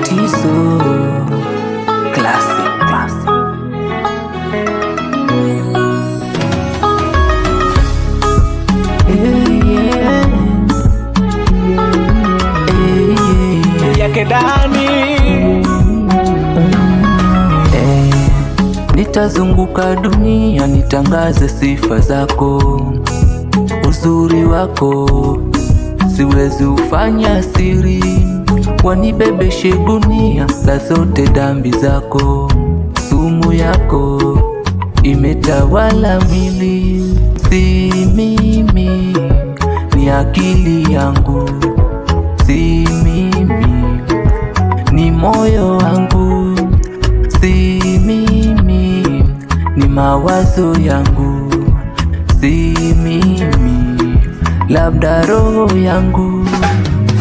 Tizo Classic. Yake Dani. Nitazunguka dunia nitangaze sifa zako, uzuri wako siwezi ufanya siri, wanibebeshe gunia la zote dhambi zako. Sumu yako imetawala mwili, si mimi, ni akili yangu, si mimi, ni moyo wangu, si mimi, ni mawazo yangu, si mimi, labda roho yangu.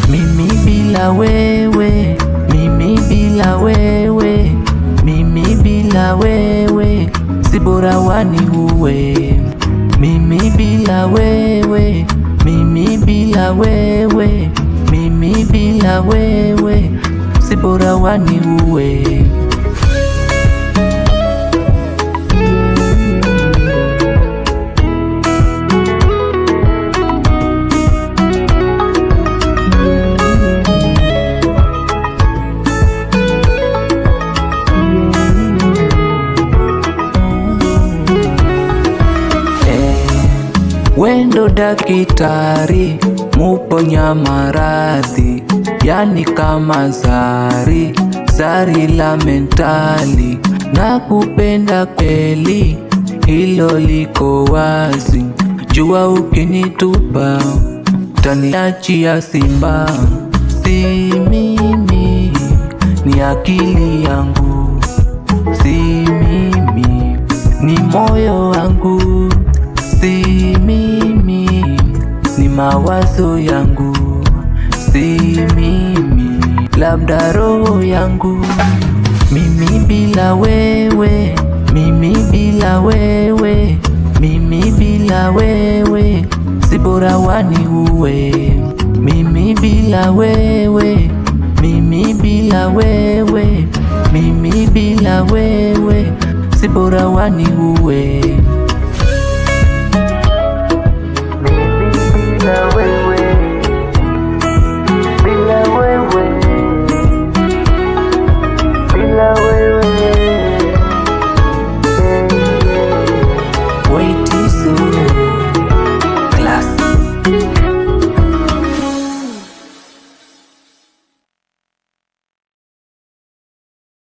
Mimi bila wewe, mimi bila wewe, mimi bila wewe, si bora waniue. Mimi bila wewe, mimi bila wewe, mimi bila wewe, si bora waniue. Wendo dakitari muponya maradhi, yani kama zari la mentali. Na kupenda kweli, hilo liko wazi, jua ukinitupa utaniachia simba. Si mimi, ni akili yangu, si mimi, ni moyo wangu, si mimi, ni mawazo yangu, si mimi, labda roho yangu. Mimi bila wewe, mimi bila wewe, mimi bila wewe, si bora waniue. Mimi bila wewe, mimi bila wewe, mimi bila wewe, si bora waniue.